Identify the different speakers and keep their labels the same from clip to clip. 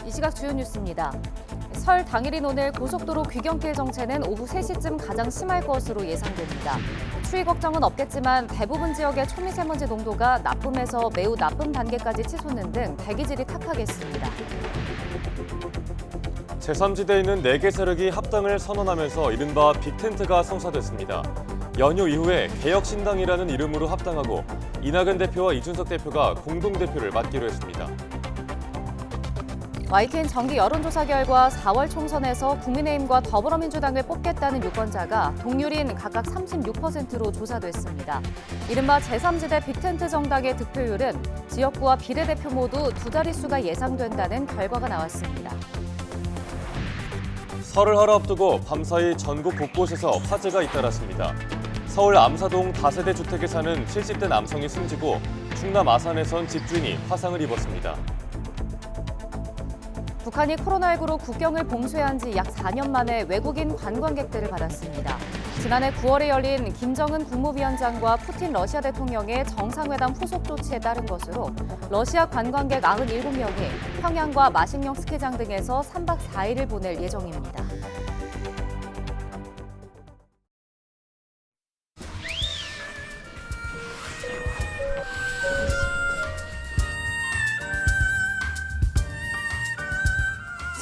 Speaker 1: 이 시각 주요 뉴스입니다. 설 당일인 오늘 고속도로 귀경길 정체는 오후 3시쯤 가장 심할 것으로 예상됩니다. 추위 걱정은 없겠지만 대부분 지역의 초미세먼지 농도가 나쁨에서 매우 나쁨 단계까지 치솟는 등 대기질이 탁하겠습니다.
Speaker 2: 제3지대에 있는 4개 세력이 합당을 선언하면서 이른바 빅텐트가 성사됐습니다. 연휴 이후에 개혁신당이라는 이름으로 합당하고 이낙연 대표와 이준석 대표가 공동대표를 맡기로 했습니다.
Speaker 1: YTN 정기 여론조사 결과 4월 총선에서 국민의힘과 더불어민주당을 뽑겠다는 유권자가 동률인 각각 36%로 조사됐습니다. 이른바 제3지대 빅텐트 정당의 득표율은 지역구와 비례대표 모두 두 자릿수가 예상된다는 결과가 나왔습니다.
Speaker 2: 설을 하루 앞두고 밤사이 전국 곳곳에서 화재가 잇따랐습니다. 서울 암사동 다세대 주택에 사는 70대 남성이 숨지고 충남 아산에선 집주인이 화상을 입었습니다.
Speaker 1: 북한이 코로나19로 국경을 봉쇄한 지 약 4년 만에 외국인 관광객들을 받았습니다. 지난해 9월에 열린 김정은 국무위원장과 푸틴 러시아 대통령의 정상회담 후속 조치에 따른 것으로 러시아 관광객 97명이 평양과 마식령 스키장 등에서 3박 4일을 보낼 예정입니다.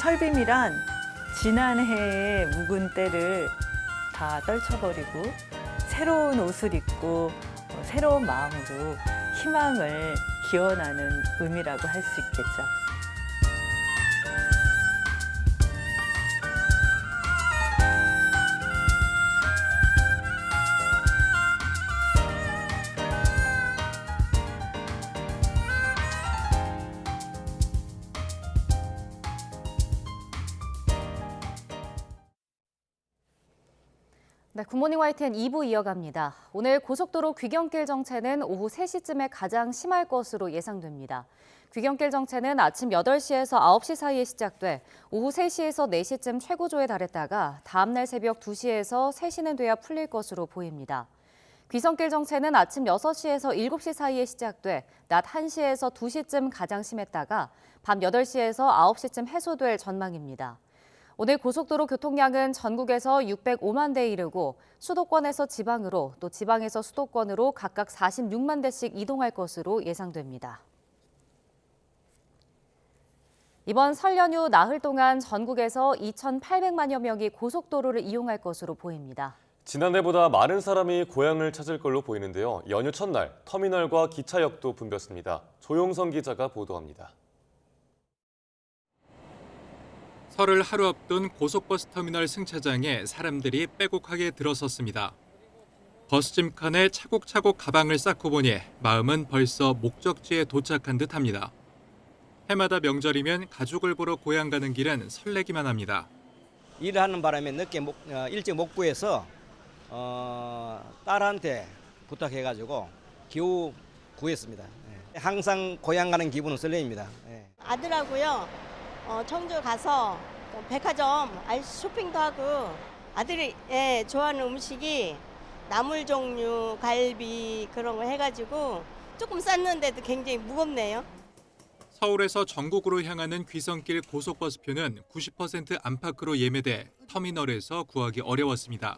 Speaker 3: 설빔이란 지난해의 묵은 때를 다 떨쳐버리고 새로운 옷을 입고 새로운 마음으로 희망을 기원하는 의미라고 할 수 있겠죠.
Speaker 1: 네, 굿모닝 YTN 2부 이어갑니다. 오늘 고속도로 귀경길 정체는 오후 3시쯤에 가장 심할 것으로 예상됩니다. 귀경길 정체는 아침 8시에서 9시 사이에 시작돼 오후 3시에서 4시쯤 최고조에 달했다가 다음날 새벽 2시에서 3시는 돼야 풀릴 것으로 보입니다. 귀성길 정체는 아침 6시에서 7시 사이에 시작돼 낮 1시에서 2시쯤 가장 심했다가 밤 8시에서 9시쯤 해소될 전망입니다. 오늘 고속도로 교통량은 전국에서 605만 대에 이르고 수도권에서 지방으로 또 지방에서 수도권으로 각각 46만 대씩 이동할 것으로 예상됩니다. 이번 설 연휴 나흘 동안 전국에서 2,800만여 명이 고속도로를 이용할 것으로 보입니다.
Speaker 2: 지난해보다 많은 사람이 고향을 찾을 걸로 보이는데요. 연휴 첫날 터미널과 기차역도 붐볐습니다. 조용성 기자가 보도합니다.
Speaker 4: 설을 하루 앞둔 고속버스 터미널 승차장에 사람들이 빼곡하게 들어섰습니다. 버스 짐칸에 차곡차곡 가방을 쌓고 보니 마음은 벌써 목적지에 도착한 듯합니다. 해마다 명절이면 가족을 보러 고향 가는 길은 설레기만 합니다.
Speaker 5: 일하는 바람에 일찍 못 구해서 딸한테 부탁해가지고 겨우 구했습니다. 항상 고향 가는 기분은 설레입니다.
Speaker 6: 아들하고요. 청주 가서 백화점 쇼핑도 하고 아들이 좋아하는 음식이 나물 종류, 갈비 그런 거 해가지고 조금 쌌는데도 굉장히 무겁네요.
Speaker 4: 서울에서 전국으로 향하는 귀성길 고속버스표는 90% 안팎으로 예매돼 터미널에서 구하기 어려웠습니다.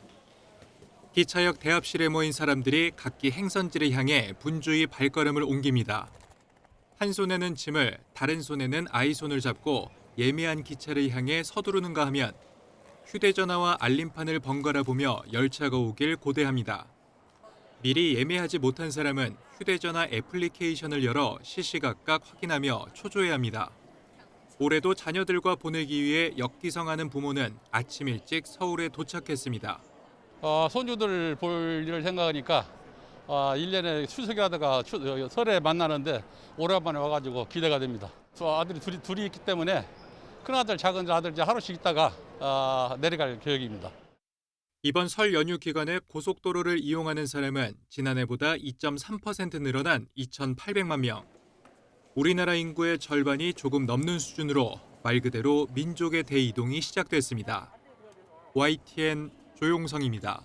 Speaker 4: 기차역 대합실에 모인 사람들이 각기 행선지를 향해 분주히 발걸음을 옮깁니다. 한 손에는 짐을, 다른 손에는 아이 손을 잡고 예매한 기차를 향해 서두르는가 하면 휴대전화와 알림판을 번갈아 보며 열차가 오길 고대합니다. 미리 예매하지 못한 사람은 휴대전화 애플리케이션을 열어 시시각각 확인하며 초조해야 합니다. 올해도 자녀들과 보내기 위해 역기성하는 부모는 아침 일찍 서울에 도착했습니다.
Speaker 7: 손주들 볼 일을 생각하니까 1년에 추석이라다가 설에 만나는데 오랜만에 와가지고 기대가 됩니다. 아들이 둘이 있기 때문에 큰아들, 작은 아들 이제 하루씩 있다가 내려갈 계획입니다.
Speaker 4: 이번 설 연휴 기간에 고속도로를 이용하는 사람은 지난해보다 2.3% 늘어난 2,800만 명. 우리나라 인구의 절반이 조금 넘는 수준으로 말 그대로 민족의 대이동이 시작됐습니다. YTN 조용성입니다.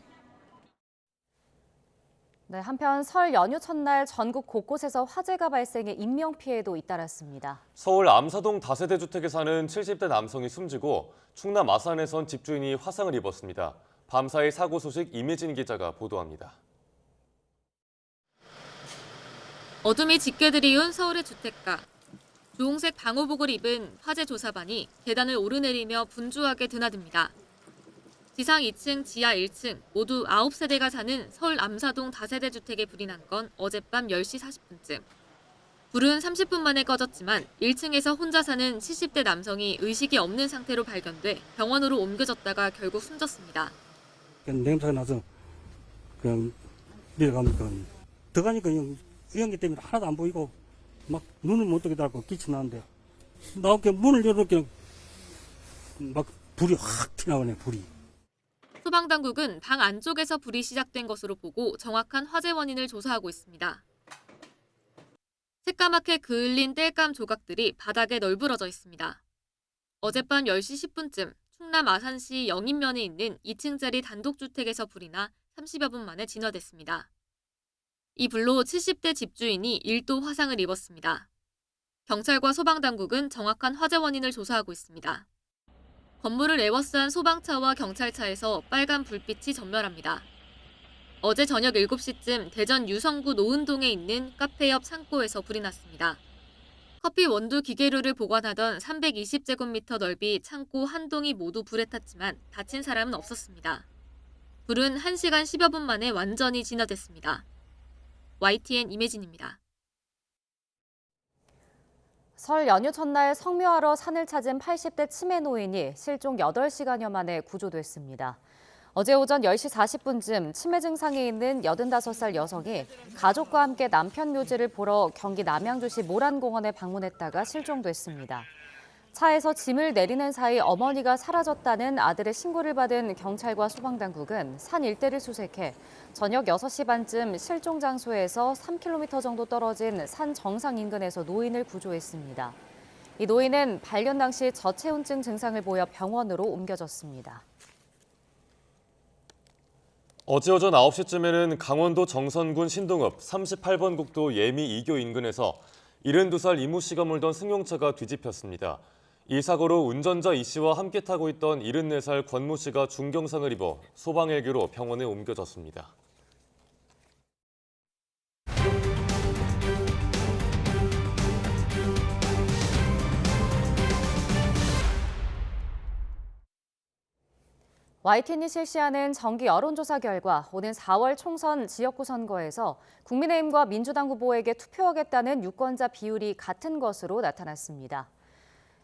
Speaker 1: 네, 한편 설 연휴 첫날 전국 곳곳에서 화재가 발생해 인명피해도 잇따랐습니다.
Speaker 2: 서울 암사동 다세대 주택에 사는 70대 남성이 숨지고 충남 아산에선 집주인이 화상을 입었습니다. 밤사이 사고 소식 이미진 기자가 보도합니다.
Speaker 8: 어둠이 짙게 들이운 서울의 주택가. 주홍색 방호복을 입은 화재 조사반이 계단을 오르내리며 분주하게 드나듭니다. 지상 2층, 지하 1층 모두 9세대가 사는 서울 암사동 다세대 주택에 불이 난 건 어젯밤 10시 40분쯤. 불은 30분 만에 꺼졌지만 1층에서 혼자 사는 70대 남성이 의식이 없는 상태로 발견돼 병원으로 옮겨졌다가 결국 숨졌습니다.
Speaker 9: 냄새가 나서 그냥 내려가니까 들어가니까 연기 때문에 하나도 안 보이고 막 눈을 못 뜨게 달고 기침 나는데 나오게 문을 열어놓게 막 불이 확 튀나오네 불이.
Speaker 8: 소방당국은 방 안쪽에서 불이 시작된 것으로 보고 정확한 화재 원인을 조사하고 있습니다. 새까맣게 그을린 땔감 조각들이 바닥에 널브러져 있습니다. 어젯밤 10시 10분쯤 충남 아산시 영인면에 있는 2층짜리 단독주택에서 불이 나 30여 분 만에 진화됐습니다. 이 불로 70대 집주인이 1도 화상을 입었습니다. 경찰과 소방당국은 정확한 화재 원인을 조사하고 있습니다. 건물을 에워싼 소방차와 경찰차에서 빨간 불빛이 전멸합니다. 어제 저녁 7시쯤 대전 유성구 노은동에 있는 카페 옆 창고에서 불이 났습니다. 커피 원두 기계류를 보관하던 320제곱미터 넓이 창고 한 동이 모두 불에 탔지만 다친 사람은 없었습니다. 불은 1시간 10여 분 만에 완전히 진화됐습니다. YTN 임혜진입니다.
Speaker 1: 설 연휴 첫날 성묘하러 산을 찾은 80대 치매 노인이 실종 8시간여 만에 구조됐습니다. 어제 오전 10시 40분쯤 치매 증상이 있는 85살 여성이 가족과 함께 남편 묘지를 보러 경기 남양주시 모란공원에 방문했다가 실종됐습니다. 차에서 짐을 내리는 사이 어머니가 사라졌다는 아들의 신고를 받은 경찰과 소방당국은 산 일대를 수색해 저녁 6시 반쯤 실종 장소에서 3km 정도 떨어진 산 정상 인근에서 노인을 구조했습니다. 이 노인은 발견 당시 저체온증 증상을 보여 병원으로 옮겨졌습니다.
Speaker 2: 어제 오전 9시쯤에는 강원도 정선군 신동읍 38번 국도 예미 2교 인근에서 72살 이모 씨가 몰던 승용차가 뒤집혔습니다. 이 사고로 운전자 이 씨와 함께 타고 있던 74살 권모 씨가 중경상을 입어 소방헬기로 병원에 옮겨졌습니다.
Speaker 1: YTN이 실시하는 정기 여론조사 결과 오는 4월 총선 지역구 선거에서 국민의힘과 민주당 후보에게 투표하겠다는 유권자 비율이 같은 것으로 나타났습니다.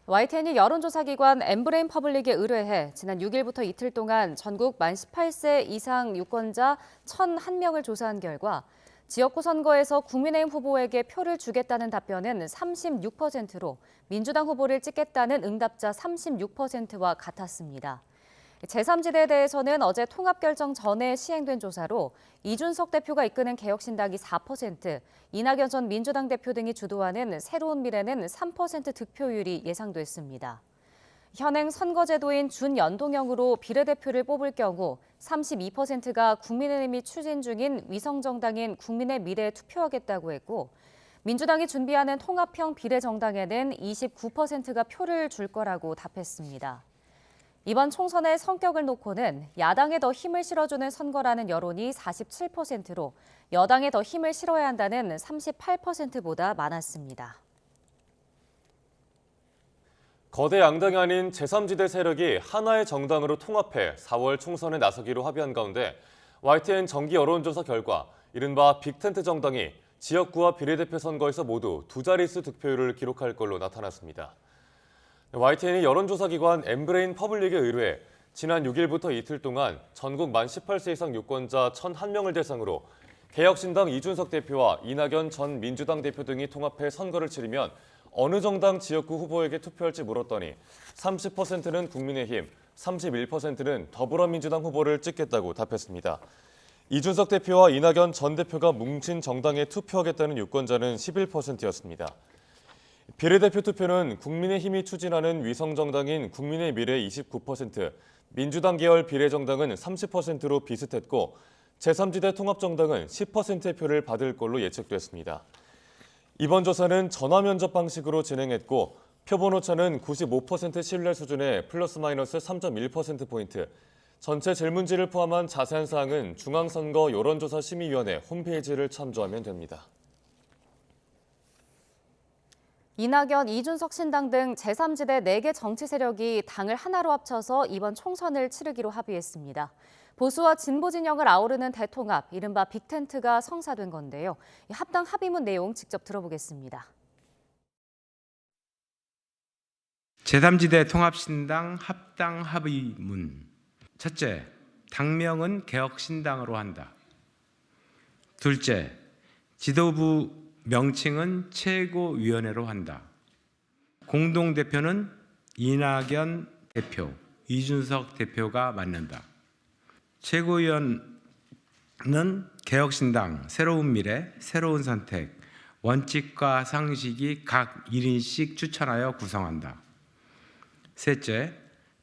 Speaker 1: YTN이 여론조사기관 엠브레인 퍼블릭에 의뢰해 지난 6일부터 이틀 동안 전국 만 18세 이상 유권자 1,001명을 조사한 결과 지역구 선거에서 국민의힘 후보에게 표를 주겠다는 답변은 36%로 민주당 후보를 찍겠다는 응답자 36%와 같았습니다. 제3지대에 대해서는 어제 통합결정 전에 시행된 조사로 이준석 대표가 이끄는 개혁신당이 4%, 이낙연 전 민주당 대표 등이 주도하는 새로운 미래는 3% 득표율이 예상됐습니다. 현행 선거제도인 준연동형으로 비례대표를 뽑을 경우 32%가 국민의힘이 추진 중인 위성정당인 국민의 미래에 투표하겠다고 했고 민주당이 준비하는 통합형 비례정당에는 29%가 표를 줄 거라고 답했습니다. 이번 총선의 성격을 놓고는 야당에 더 힘을 실어주는 선거라는 여론이 47%로 여당에 더 힘을 실어야 한다는 38%보다 많았습니다.
Speaker 2: 거대 양당이 아닌 제3지대 세력이 하나의 정당으로 통합해 4월 총선에 나서기로 합의한 가운데 YTN 정기 여론조사 결과 이른바 빅텐트 정당이 지역구와 비례대표 선거에서 모두 두 자릿수 득표율을 기록할 걸로 나타났습니다. YTN이 여론조사기관 엠브레인 퍼블릭에 의뢰해 지난 6일부터 이틀 동안 전국 만 18세 이상 유권자 1,001명을 대상으로 개혁신당 이준석 대표와 이낙연 전 민주당 대표 등이 통합해 선거를 치르면 어느 정당 지역구 후보에게 투표할지 물었더니 30%는 국민의힘, 31%는 더불어민주당 후보를 찍겠다고 답했습니다. 이준석 대표와 이낙연 전 대표가 뭉친 정당에 투표하겠다는 유권자는 11%였습니다. 비례대표 투표는 국민의힘이 추진하는 위성정당인 국민의 미래 29%, 민주당 계열 비례정당은 30%로 비슷했고 제3지대 통합정당은 10%의 표를 받을 걸로 예측됐습니다. 이번 조사는 전화면접 방식으로 진행했고 표본 오차는 95% 신뢰 수준의 플러스 마이너스 3.1%포인트, 전체 질문지를 포함한 자세한 사항은 중앙선거 여론조사심의위원회 홈페이지를 참조하면 됩니다.
Speaker 1: 이낙연, 이준석 신당 등 제3지대 4개 정치 세력이 당을 하나로 합쳐서 이번 총선을 치르기로 합의했습니다. 보수와 진보 진영을 아우르는 대통합, 이른바 빅텐트가 성사된 건데요. 합당 합의문 내용 직접 들어보겠습니다.
Speaker 10: 제3지대 통합신당 합당 합의문. 첫째, 당명은 개혁신당으로 한다. 둘째, 지도부 명칭은 최고위원회로 한다. 공동대표는 이낙연 대표, 이준석 대표가 맡는다. 최고위원은 개혁신당, 새로운 미래, 새로운 선택, 원칙과 상식이 각 1인씩 추천하여 구성한다. 셋째,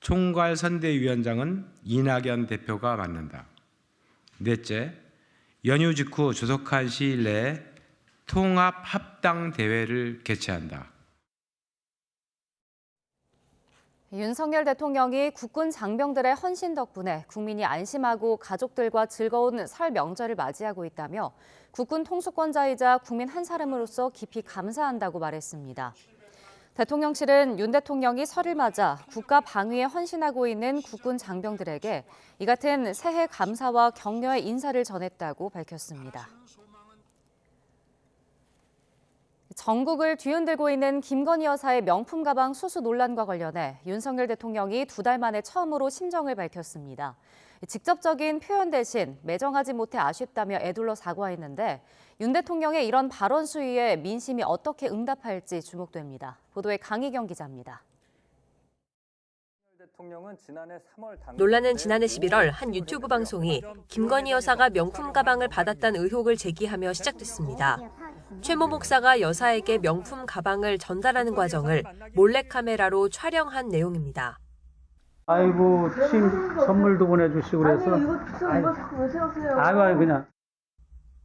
Speaker 10: 총괄선대위원장은 이낙연 대표가 맡는다. 넷째, 연휴 직후 조속한 시일 내에 통합 합당 대회를 개최한다.
Speaker 1: 윤석열 대통령이 국군 장병들의 헌신 덕분에 국민이 안심하고 가족들과 즐거운 설 명절을 맞이하고 있다며 국군 통수권자이자 국민 한 사람으로서 깊이 감사한다고 말했습니다. 대통령실은 윤 대통령이 설을 맞아 국가 방위에 헌신하고 있는 국군 장병들에게 이 같은 새해 감사와 격려의 인사를 전했다고 밝혔습니다. 전국을 뒤흔들고 있는 김건희 여사의 명품 가방 수수 논란과 관련해 윤석열 대통령이 2달 만에 처음으로 심정을 밝혔습니다. 직접적인 표현 대신 매정하지 못해 아쉽다며 애둘러 사과했는데 윤 대통령의 이런 발언 수위에 민심이 어떻게 응답할지 주목됩니다. 보도에 강희경 기자입니다.
Speaker 11: 논란은 지난해 11월 한 유튜브 방송이 김건희 여사가 명품 가방을 받았다는 의혹을 제기하며 시작됐습니다. 최모 목사가 여사에게 명품 가방을 전달하는 과정을 몰래카메라로 촬영한 내용입니다.
Speaker 9: 아이고, 선물도 보내주시고 그래서. 아이고, 그냥.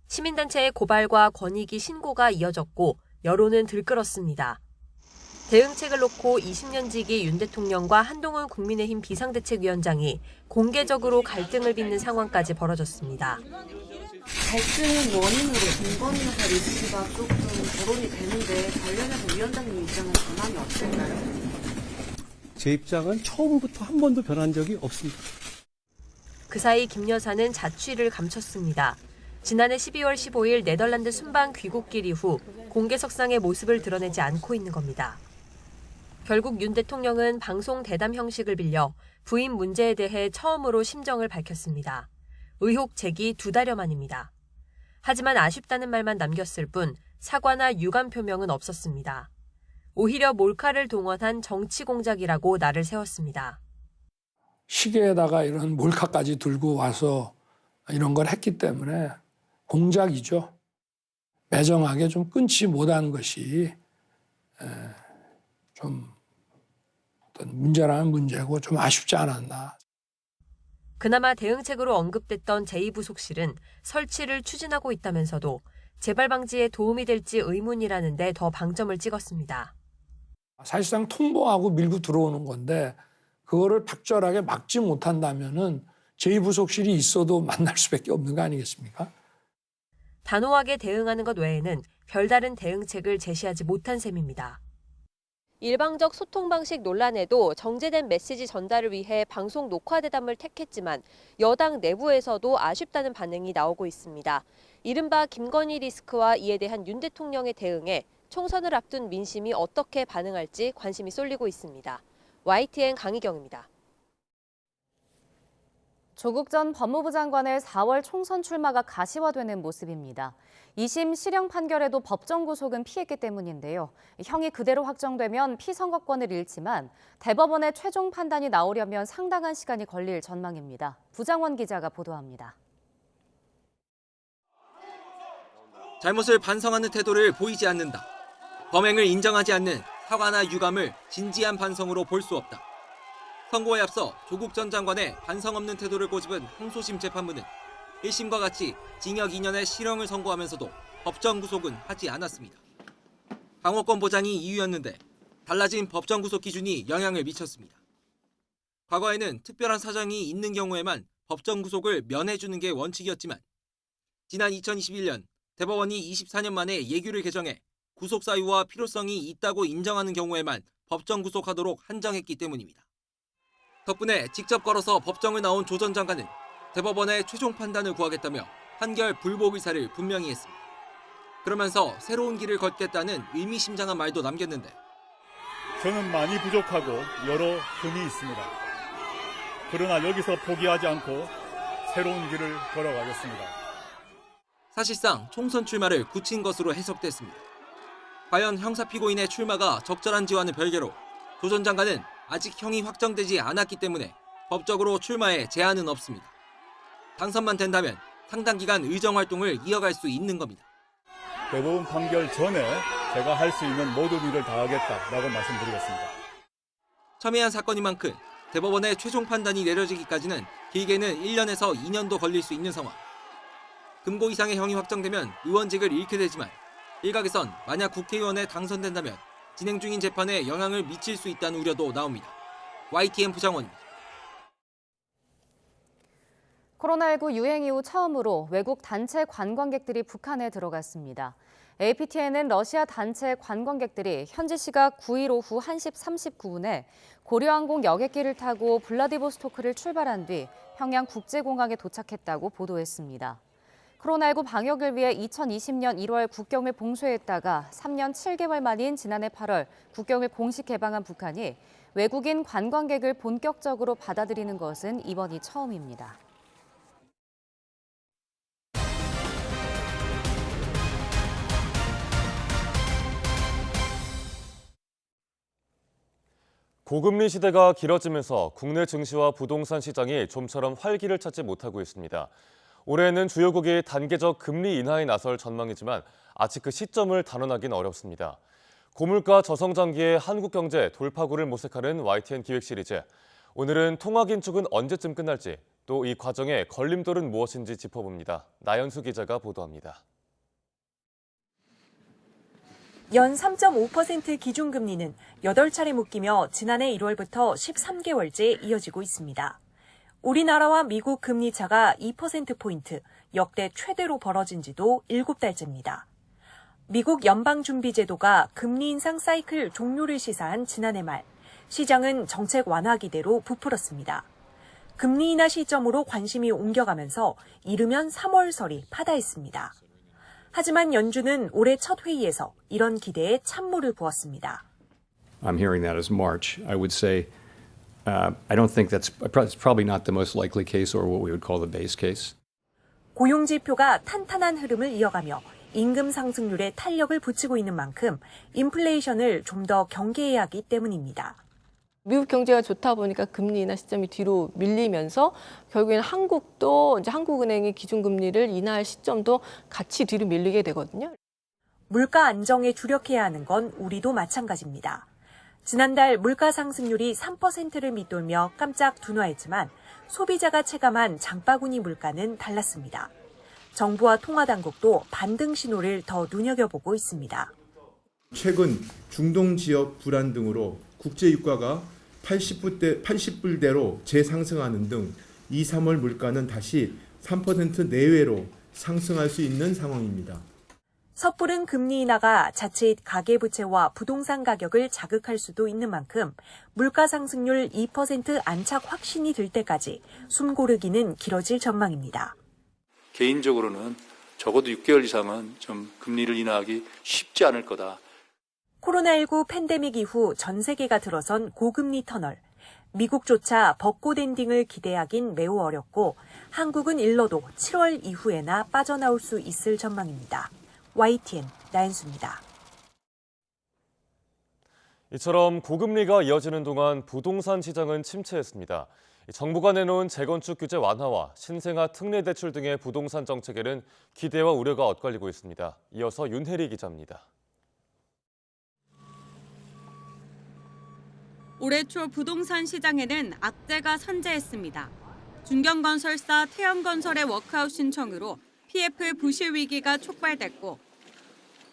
Speaker 11: 시민단체의 고발과 권익위 신고가 이어졌고 여론은 들끓었습니다. 대응책을 놓고 20년 지기 윤 대통령과 한동훈 국민의힘 비상대책위원장이 공개적으로 갈등을 빚는 상황까지 벌어졌습니다.
Speaker 12: 갈등 원인으로 김건희 여사 리스트가 조금 거론이 되는데 관련해서 위원장님 입장은 전환이 없을까요?
Speaker 13: 제 입장은 처음부터 한 번도 변한 적이 없습니다.
Speaker 11: 그 사이 김 여사는 자취를 감췄습니다. 지난해 12월 15일 네덜란드 순방 귀국길 이후 공개석상의 모습을 드러내지 않고 있는 겁니다. 결국 윤 대통령은 방송 대담 형식을 빌려 부인 문제에 대해 처음으로 심정을 밝혔습니다. 의혹 제기 2달여 만입니다. 하지만 아쉽다는 말만 남겼을 뿐 사과나 유감 표명은 없었습니다. 오히려 몰카를 동원한 정치 공작이라고 날을 세웠습니다.
Speaker 14: 시계에다가 이런 몰카까지 들고 와서 이런 걸 했기 때문에 공작이죠. 매정하게 좀 끊지 못한 것이 좀 어떤 문제라면 문제고 좀 아쉽지 않았나.
Speaker 11: 그나마 대응책으로 언급됐던 제2부속실은 설치를 추진하고 있다면서도 재발 방지에 도움이 될지 의문이라는 데 더 방점을 찍었습니다.
Speaker 14: 사실상 통보하고 밀고 들어오는 건데 그거를 적절하게 막지 못한다면은 제2부속실이 있어도 만날 수밖에 없는 거 아니겠습니까?
Speaker 11: 단호하게 대응하는 것 외에는 별다른 대응책을 제시하지 못한 셈입니다. 일방적 소통 방식 논란에도 정제된 메시지 전달을 위해 방송 녹화 대담을 택했지만 여당 내부에서도 아쉽다는 반응이 나오고 있습니다. 이른바 김건희 리스크와 이에 대한 윤 대통령의 대응에 총선을 앞둔 민심이 어떻게 반응할지 관심이 쏠리고 있습니다. YTN 강희경입니다.
Speaker 1: 조국 전 법무부 장관의 4월 총선 출마가 가시화되는 모습입니다. 2심 실형 판결에도 법정 구속은 피했기 때문인데요. 형이 그대로 확정되면 피선거권을 잃지만 대법원의 최종 판단이 나오려면 상당한 시간이 걸릴 전망입니다. 부장원 기자가 보도합니다.
Speaker 15: 잘못을 반성하는 태도를 보이지 않는다. 범행을 인정하지 않는 사과나 유감을 진지한 반성으로 볼 수 없다. 선고에 앞서 조국 전 장관의 반성 없는 태도를 꼬집은 항소심 재판부는 1심과 같이 징역 2년의 실형을 선고하면서도 법정 구속은 하지 않았습니다. 방어권 보장이 이유였는데 달라진 법정 구속 기준이 영향을 미쳤습니다. 과거에는 특별한 사정이 있는 경우에만 법정 구속을 면해주는 게 원칙이었지만 지난 2021년 대법원이 24년 만에 예규를 개정해 구속 사유와 필요성이 있다고 인정하는 경우에만 법정 구속하도록 한정했기 때문입니다. 덕분에 직접 걸어서 법정을 나온 조 전 장관은 대법원의 최종 판단을 구하겠다며 한결 불복 의사를 분명히 했습니다. 그러면서 새로운 길을 걷겠다는 의미심장한 말도 남겼는데
Speaker 16: 저는 많이 부족하고 여러 흠이 있습니다. 그러나 여기서 포기하지 않고 새로운 길을 걸어가겠습니다.
Speaker 15: 사실상 총선 출마를 굳힌 것으로 해석됐습니다. 과연 형사 피고인의 출마가 적절한지와는 별개로 조 전 장관은 아직 형이 확정되지 않았기 때문에 법적으로 출마에 제한은 없습니다. 당선만 된다면 상당 기간 의정 활동을 이어갈 수 있는 겁니다.
Speaker 16: 대법원 판결 전에 제가 할 수 있는 모든 일을 다하겠다라고 말씀드리겠습니다.
Speaker 15: 첨예한 사건인 만큼 대법원의 최종 판단이 내려지기까지는 길게는 1년에서 2년도 걸릴 수 있는 상황. 금고 이상의 형이 확정되면 의원직을 잃게 되지만 일각에선 만약 국회의원에 당선된다면 진행 중인 재판에 영향을 미칠 수 있다는 우려도 나옵니다. YTN 부장원입니다.
Speaker 1: 코로나19 유행 이후 처음으로 외국 단체 관광객들이 북한에 들어갔습니다. APTN은 러시아 단체 관광객들이 현지 시각 9일 오후 1시 39분에 고려항공 여객기를 타고 블라디보스토크를 출발한 뒤 평양 국제공항에 도착했다고 보도했습니다. 코로나19 방역을 위해 2020년 1월 국경을 봉쇄했다가 3년 7개월 만인 지난해 8월 국경을 공식 개방한 북한이 외국인 관광객을 본격적으로 받아들이는 것은 이번이 처음입니다.
Speaker 2: 고금리 시대가 길어지면서 국내 증시와 부동산 시장이 좀처럼 활기를 찾지 못하고 있습니다. 올해는 주요국이 단계적 금리 인하에 나설 전망이지만 아직 그 시점을 단언하기는 어렵습니다. 고물가 저성장기에 한국 경제 돌파구를 모색하는 YTN 기획 시리즈. 오늘은 통화 긴축은 언제쯤 끝날지, 또 이 과정의 걸림돌은 무엇인지 짚어봅니다. 나연수 기자가 보도합니다.
Speaker 11: 연 3.5% 기준금리는 8차례 묶이며 지난해 1월부터 13개월째 이어지고 있습니다. 우리나라와 미국 금리 차가 2%포인트, 역대 최대로 벌어진 지도 7달째입니다. 미국 연방준비제도가 금리 인상 사이클 종료를 시사한 지난해 말, 시장은 정책 완화 기대로 부풀었습니다. 금리 인하 시점으로 관심이 옮겨가면서 이르면 3월설이 파다했습니다. 하지만 연준은 올해 첫 회의에서 이런 기대에 찬물을 부었습니다.
Speaker 17: I'm hearing that as March. I would say I don't think that's probably not the most likely case or what we would call the base case.
Speaker 11: 고용 지표가 탄탄한 흐름을 이어가며 임금 상승률에 탄력을 붙이고 있는 만큼 인플레이션을 좀 더 경계해야 하기 때문입니다.
Speaker 18: 미국 경제가 좋다 보니까 금리 인하 시점이 뒤로 밀리면서 결국에는 한국도 이제 한국은행이 기준금리를 인하할 시점도 같이 뒤로 밀리게 되거든요.
Speaker 11: 물가 안정에 주력해야 하는 건 우리도 마찬가지입니다. 지난달 물가 상승률이 3%를 밑돌며 깜짝 둔화했지만 소비자가 체감한 장바구니 물가는 달랐습니다. 정부와 통화당국도 반등 신호를 더 눈여겨보고 있습니다.
Speaker 19: 최근 중동 지역 불안 등으로 국제 유가가 80불대로 재상승하는 등 2, 3월 물가는 다시 3% 내외로 상승할 수 있는 상황입니다.
Speaker 11: 섣부른 금리 인하가 자칫 가계부채와 부동산 가격을 자극할 수도 있는 만큼 물가 상승률 2% 안착 확신이 들 때까지 숨 고르기는 길어질 전망입니다.
Speaker 20: 개인적으로는 적어도 6개월 이상은 좀 금리를 인하하기 쉽지 않을 거다.
Speaker 11: 코로나19 팬데믹 이후 전 세계가 들어선 고금리 터널. 미국조차 벚꽃 엔딩을 기대하긴 매우 어렵고 한국은 일러도 7월 이후에나 빠져나올 수 있을 전망입니다. YTN 나연수입니다.
Speaker 2: 이처럼 고금리가 이어지는 동안 부동산 시장은 침체했습니다. 정부가 내놓은 재건축 규제 완화와 신생아 특례 대출 등의 부동산 정책에는 기대와 우려가 엇갈리고 있습니다. 이어서 윤혜리 기자입니다.
Speaker 21: 올해 초 부동산 시장에는 악재가 산재했습니다. 중견건설사 태영건설의 워크아웃 신청으로 PF 부실 위기가 촉발됐고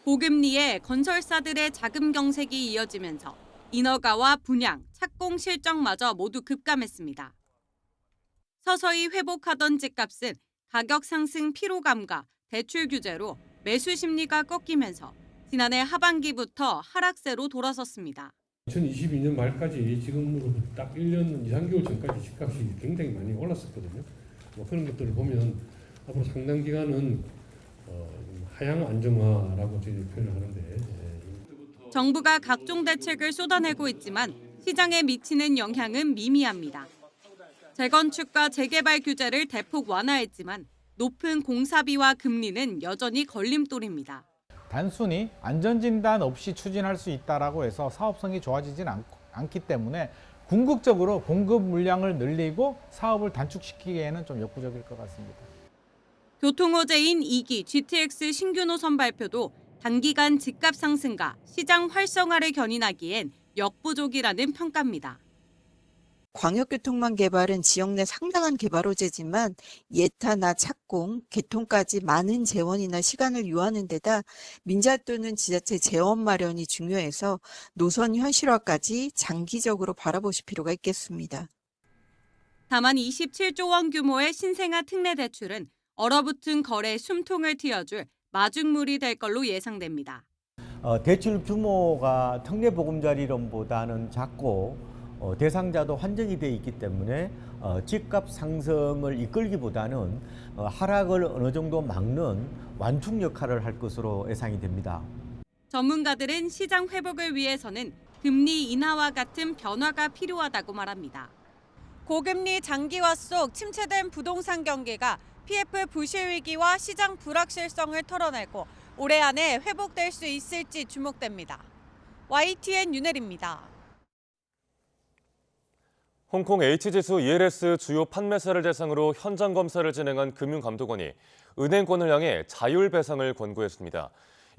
Speaker 21: 고금리에 건설사들의 자금 경색이 이어지면서 인허가와 분양, 착공 실적마저 모두 급감했습니다. 서서히 회복하던 집값은 가격 상승 피로감과 대출 규제로 매수 심리가 꺾이면서 지난해 하반기부터 하락세로 돌아섰습니다.
Speaker 22: 2022년 말까지 지금으로 딱 1년 2, 3개월 전까지 집값이 굉장히 많이 올랐었거든요. 그런 것들을 보면 앞으로 상당 기간은 하향 안정화라고 저희 표현을 하는데.
Speaker 21: 정부가 각종 대책을 쏟아내고 있지만 시장에 미치는 영향은 미미합니다. 재건축과 재개발 규제를 대폭 완화했지만 높은 공사비와 금리는 여전히 걸림돌입니다.
Speaker 23: 단순히 안전진단 없이 추진할 수 있다라고 해서 사업성이 좋아지진 않기 때문에 궁극적으로 공급 물량을 늘리고 사업을 단축시키기에는 좀 역부족일 것 같습니다.
Speaker 21: 교통호재인 2기 GTX 신규 노선 발표도 단기간 집값 상승과 시장 활성화를 견인하기엔 역부족이라는 평가입니다.
Speaker 24: 광역교통망 개발은 지역 내 상당한 개발 호재지만 예타나 착공, 개통까지 많은 재원이나 시간을 요하는 데다 민자 또는 지자체 재원 마련이 중요해서 노선 현실화까지 장기적으로 바라보실 필요가 있겠습니다.
Speaker 21: 다만 27조 원 규모의 신생아 특례 대출은 얼어붙은 거래 숨통을 트여줄 마중물이 될 걸로 예상됩니다.
Speaker 25: 대출 규모가 특례보금자리론보다는 작고 대상자도 한정이 돼 있기 때문에 집값 상승을 이끌기보다는 하락을 어느 정도 막는 완충 역할을 할 것으로 예상이 됩니다.
Speaker 21: 전문가들은 시장 회복을 위해서는 금리 인하와 같은 변화가 필요하다고 말합니다. 고금리 장기화 속 침체된 부동산 경기가 PF 부실 위기와 시장 불확실성을 털어내고 올해 안에 회복될 수 있을지 주목됩니다. YTN 윤혜리입니다.
Speaker 2: 홍콩 H지수 ELS 주요 판매사를 대상으로 현장 검사를 진행한 금융감독원이 은행권을 향해 자율 배상을 권고했습니다.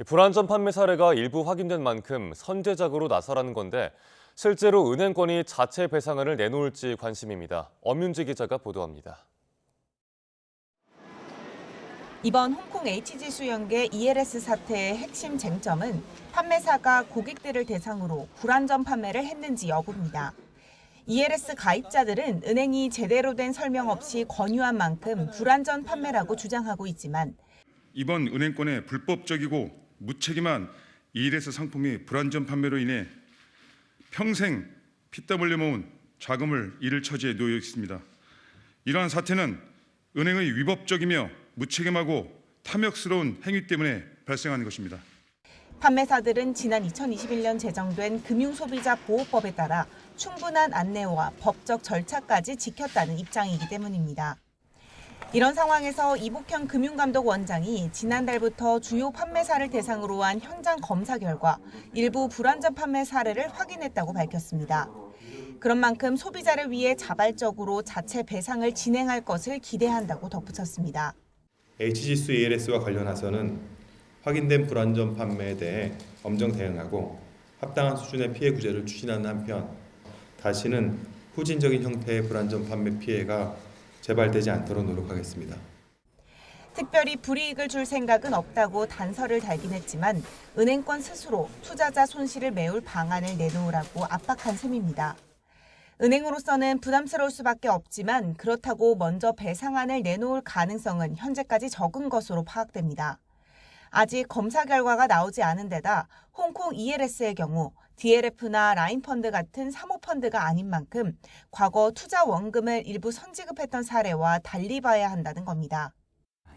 Speaker 2: 불안전 판매 사례가 일부 확인된 만큼 선제적으로 나서라는 건데 실제로 은행권이 자체 배상안을 내놓을지 관심입니다. 엄윤지 기자가 보도합니다.
Speaker 26: 이번 홍콩 H지수 연계 ELS 사태의 핵심 쟁점은 판매사가 고객들을 대상으로 불안전 판매를 했는지 여부입니다. ELS 가입자들은 은행이 제대로 된 설명 없이 권유한 만큼 불안전 판매라고 주장하고 있지만
Speaker 27: 이번 은행권의 불법적이고 무책임한 ELS 상품이 불안전 판매로 인해 평생 피땀 흘려 모은 자금을 잃을 처지에 놓여 있습니다. 이러한 사태는 은행의 위법적이며 무책임하고 탐욕스러운 행위 때문에 발생하는 것입니다.
Speaker 26: 판매사들은 지난 2021년 제정된 금융소비자보호법에 따라 충분한 안내와 법적 절차까지 지켰다는 입장이기 때문입니다. 이런 상황에서 이복현 금융감독원장이 지난달부터 주요 판매사를 대상으로 한 현장 검사 결과 일부 불안전 판매 사례를 확인했다고 밝혔습니다. 그런 만큼 소비자를 위해 자발적으로 자체 배상을 진행할 것을 기대한다고 덧붙였습니다.
Speaker 28: H지수 ELS와 관련해서는 확인된 불안전 판매에 대해 엄정 대응하고 합당한 수준의 피해 구제를 추진하는 한편 다시는 후진적인 형태의 불안전 판매 피해가 재발되지 않도록 노력하겠습니다.
Speaker 26: 특별히 불이익을 줄 생각은 없다고 단서를 달긴 했지만 은행권 스스로 투자자 손실을 메울 방안을 내놓으라고 압박한 셈입니다. 은행으로서는 부담스러울 수밖에 없지만 그렇다고 먼저 배상안을 내놓을 가능성은 현재까지 적은 것으로 파악됩니다. 아직 검사 결과가 나오지 않은 데다 홍콩 ELS의 경우 DLF나 라인펀드 같은 사모펀드가 아닌 만큼 과거 투자 원금을 일부 선지급했던 사례와 달리 봐야 한다는 겁니다.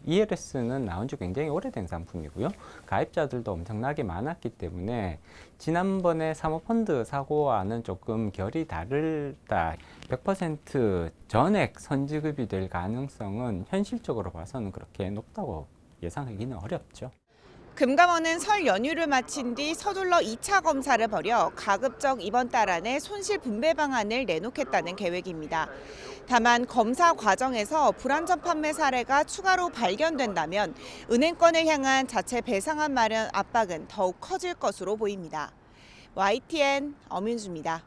Speaker 29: ELS는 나온 지 굉장히 오래된 상품이고요. 가입자들도 엄청나게 많았기 때문에 지난번에 사모펀드 사고와는 조금 결이 다르다. 100% 전액 선지급이 될 가능성은 현실적으로 봐서는 그렇게 높다고 예상하기는 어렵죠.
Speaker 26: 금감원은 설 연휴를 마친 뒤 서둘러 2차 검사를 벌여 가급적 이번 달 안에 손실 분배 방안을 내놓겠다는 계획입니다. 다만 검사 과정에서 불안전 판매 사례가 추가로 발견된다면 은행권을 향한 자체 배상안 마련 압박은 더욱 커질 것으로 보입니다. YTN 엄윤주입니다.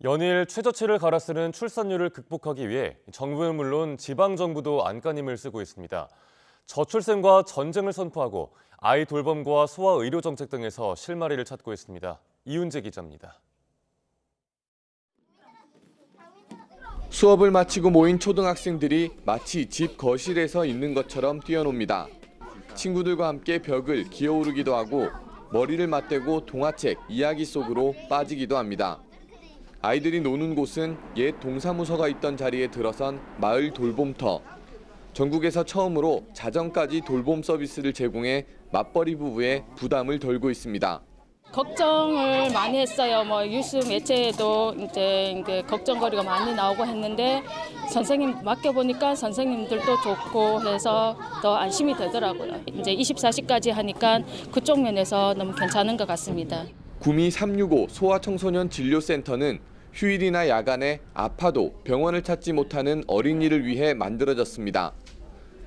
Speaker 2: 연일 최저치를 갈아쓰는 출산율을 극복하기 위해 정부는 물론 지방정부도 안간힘을 쓰고 있습니다. 저출생과 전쟁을 선포하고 아이 돌봄과 소아의료 정책 등에서 실마리를 찾고 있습니다. 이윤재 기자입니다.
Speaker 3: 수업을 마치고 모인 초등학생들이 마치 집 거실에서 있는 것처럼 뛰어놉니다. 친구들과 함께 벽을 기어오르기도 하고 머리를 맞대고 동화책, 이야기 속으로 빠지기도 합니다. 아이들이 노는 곳은 옛 동사무소가 있던 자리에 들어선 마을 돌봄터. 전국에서 처음으로 자정까지 돌봄 서비스를 제공해 맞벌이 부부의 부담을 덜고 있습니다.
Speaker 4: 걱정을 많이 했어요. 뉴스 매체에도 이제 걱정거리가 많이 나오고 했는데 선생님 맡겨보니까 선생님들도 좋고 해서 더 안심이 되더라고요. 이제 24시까지 하니까 그쪽 면에서 너무 괜찮은 것 같습니다.
Speaker 3: 구미 365 소아청소년 진료센터는 휴일이나 야간에 아파도 병원을 찾지 못하는 어린이를 위해 만들어졌습니다.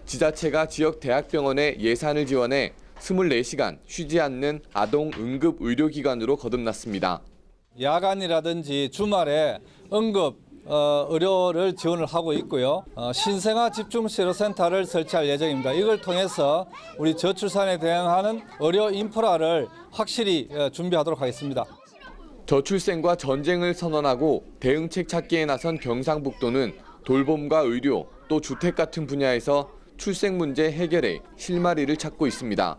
Speaker 3: 지자체가 지역 대학병원에 예산을 지원해 24시간 쉬지 않는 아동 응급 의료기관으로 거듭났습니다.
Speaker 5: 야간이라든지 주말에 응급 의료를 지원을 하고 있고요. 신생아 집중치료센터를 설치할 예정입니다. 이걸 통해서 우리 저출산에 대응하는 의료 인프라를 확실히 준비하도록 하겠습니다.
Speaker 3: 저출생과 전쟁을 선언하고 대응책 찾기에 나선 경상북도는 돌봄과 의료, 또 주택 같은 분야에서 출생 문제 해결에 실마리를 찾고 있습니다.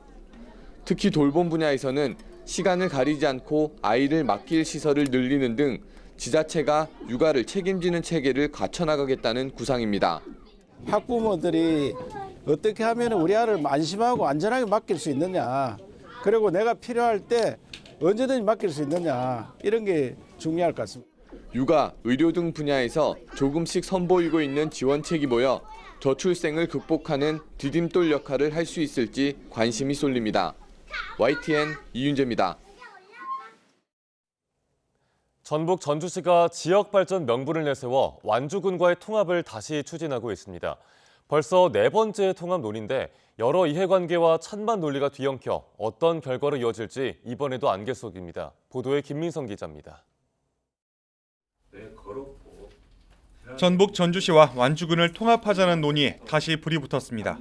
Speaker 3: 특히 돌봄 분야에서는 시간을 가리지 않고 아이를 맡길 시설을 늘리는 등 지자체가 육아를 책임지는 체계를 갖춰나가겠다는 구상입니다.
Speaker 6: 학부모들이 어떻게 하면 우리 아이를 안심하고 안전하게 맡길 수 있느냐, 그리고 내가 필요할 때 언제든지 맡길 수 있느냐, 이런 게 중요할 것 같습니다.
Speaker 3: 육아, 의료 등 분야에서 조금씩 선보이고 있는 지원책이 모여 저출생을 극복하는 디딤돌 역할을 할 수 있을지 관심이 쏠립니다. YTN 이윤재입니다.
Speaker 2: 전북 전주시가 지역발전 명분을 내세워 완주군과의 통합을 다시 추진하고 있습니다. 벌써 4번째 통합 논의인데 여러 이해관계와 찬반 논리가 뒤엉켜 어떤 결과로 이어질지 이번에도 안개 속입니다. 보도에 김민성 기자입니다.
Speaker 7: 전북 전주시와 완주군을 통합하자는 논의에 다시 불이 붙었습니다.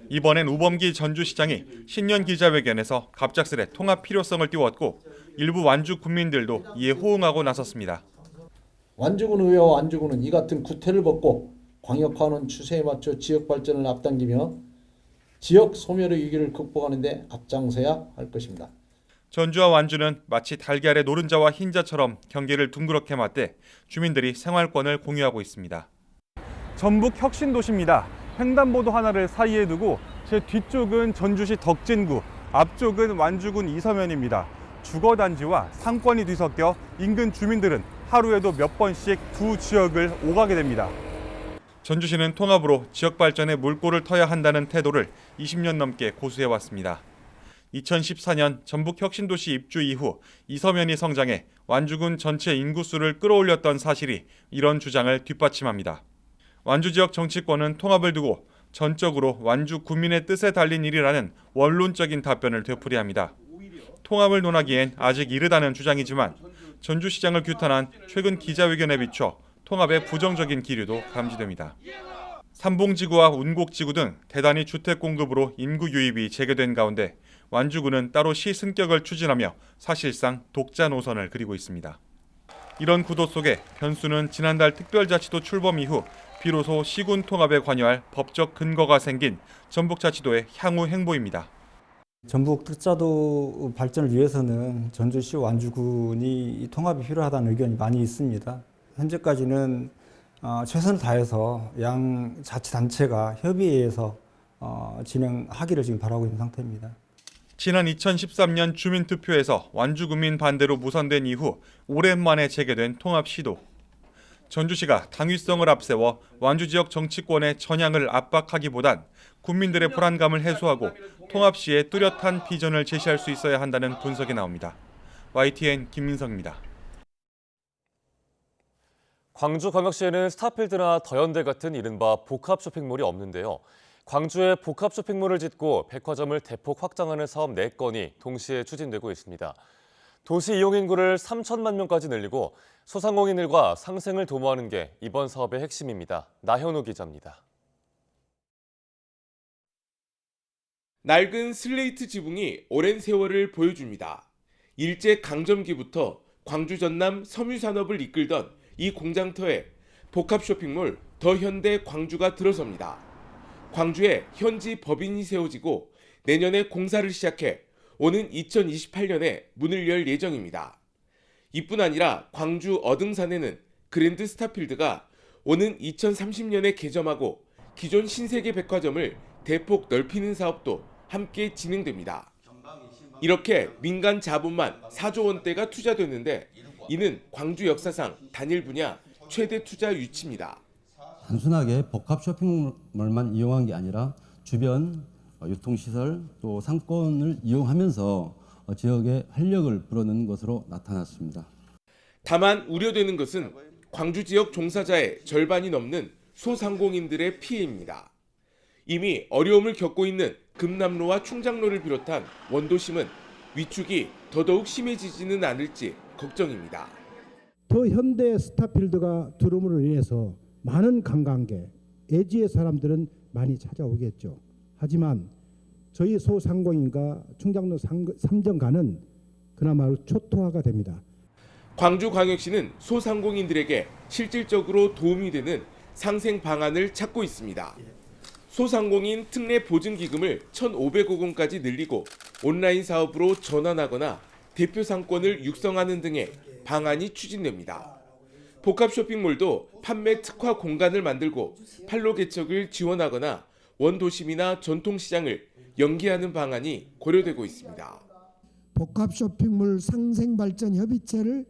Speaker 7: 이번엔 우범기 전주시장이 신년 기자회견에서 갑작스레 통합 필요성을 띄웠고 일부 완주 군민들도 이에 호응하고 나섰습니다.
Speaker 8: 완주군 의회와 완주군은 이 같은 구태를 벗고 광역화하는 추세에 맞춰 지역 발전을 앞당기며 지역 소멸의 위기를 극복하는 데 앞장서야 할 것입니다.
Speaker 7: 전주와 완주는 마치 달걀의 노른자와 흰자처럼 경계를 둥그렇게 맞대 주민들이 생활권을 공유하고 있습니다. 전북 혁신도시입니다. 횡단보도 하나를 사이에 두고 제 뒤쪽은 전주시 덕진구, 앞쪽은 완주군 이서면입니다. 주거단지와 상권이 뒤섞여 인근 주민들은 하루에도 몇 번씩 두 지역을 오가게 됩니다. 전주시는 통합으로 지역 발전에 물꼬를 터야 한다는 태도를 20년 넘게 고수해왔습니다. 2014년 전북 혁신도시 입주 이후 이서면이 성장해 완주군 전체 인구수를 끌어올렸던 사실이 이런 주장을 뒷받침합니다. 완주 지역 정치권은 통합을 두고 전적으로 완주 군민의 뜻에 달린 일이라는 원론적인 답변을 되풀이합니다. 통합을 논하기엔 아직 이르다는 주장이지만 전주시장을 규탄한 최근 기자회견에 비춰 통합의 부정적인 기류도 감지됩니다. 삼봉지구와 운곡지구 등 대단위 주택 공급으로 인구 유입이 재개된 가운데 완주군은 따로 시 승격을 추진하며 사실상 독자 노선을 그리고 있습니다. 이런 구도 속에 변수는 지난달 특별자치도 출범 이후 비로소 시군 통합에 관여할 법적 근거가 생긴 전북자치도의 향후 행보입니다.
Speaker 9: 전북 특자도 발전을 위해서는 전주시 완주군이 통합이 필요하다는 의견이 많이 있습니다. 현재까지는 최선을 다해서 양 자치단체가 협의해서 진행하기를 지금 바라고 있는 상태입니다.
Speaker 7: 지난 2013년 주민투표에서 완주군민 반대로 무산된 이후 오랜만에 재개된 통합시도. 전주시가 당위성을 앞세워 완주 지역 정치권의 전향을 압박하기보단 국민들의 불안감을 해소하고 통합 시에 뚜렷한 비전을 제시할 수 있어야 한다는 분석이 나옵니다. YTN 김민성입니다.
Speaker 2: 광주광역시에는 스타필드나 더현대 같은 이른바 복합 쇼핑몰이 없는데요. 광주에 복합 쇼핑몰을 짓고 백화점을 대폭 확장하는 사업 4건이 동시에 추진되고 있습니다. 도시 이용 인구를 3천만 명까지 늘리고 소상공인들과 상생을 도모하는 게 이번 사업의 핵심입니다. 나현우 기자입니다.
Speaker 1: 낡은 슬레이트 지붕이 오랜 세월을 보여줍니다. 일제 강점기부터 광주 전남 섬유산업을 이끌던 이 공장터에 복합 쇼핑몰 더현대 광주가 들어섭니다. 광주에 현지 법인이 세워지고 내년에 공사를 시작해 오는 2028년에 문을 열 예정입니다. 이뿐 아니라 광주 어등산에는 그랜드 스타필드가 오는 2030년에 개점하고 기존 신세계 백화점을 대폭 넓히는 사업도 함께 진행됩니다. 이렇게 민간 자본만 4조 원대가 투자됐는데 이는 광주 역사상 단일 분야 최대 투자 유치입니다.
Speaker 10: 단순하게 복합 쇼핑몰만 이용한 게 아니라 주변 유통시설 또 상권을 이용하면서 지역에 활력을 불어넣는 것으로 나타났습니다.
Speaker 1: 다만 우려되는 것은 광주 지역 종사자의 절반이 넘는 소상공인들의 피해입니다. 이미 어려움을 겪고 있는 금남로와 충장로를 비롯한 원도심은 위축이 더더욱 심해지지는 않을지 걱정입니다.
Speaker 12: 더 현대 스타필드가 들어옴으로 인해서 많은 관광객, 애지의 사람들은 많이 찾아오겠죠. 하지만 저희 소상공인과 충장로 3정가는 그나마 초토화가 됩니다.
Speaker 1: 광주광역시는 소상공인들에게 실질적으로 도움이 되는 상생 방안을 찾고 있습니다. 소상공인 특례 보증기금을 1,500억 원까지 늘리고 온라인 사업으로 전환하거나 대표 상권을 육성하는 등의 방안이 추진됩니다. 복합 쇼핑몰도 판매 특화 공간을 만들고 판로 개척을 지원하거나 원도심이나 전통시장을 연계하는 방안이 고려되고 있습니다.
Speaker 12: 복합 쇼핑몰 상생발전 협의체를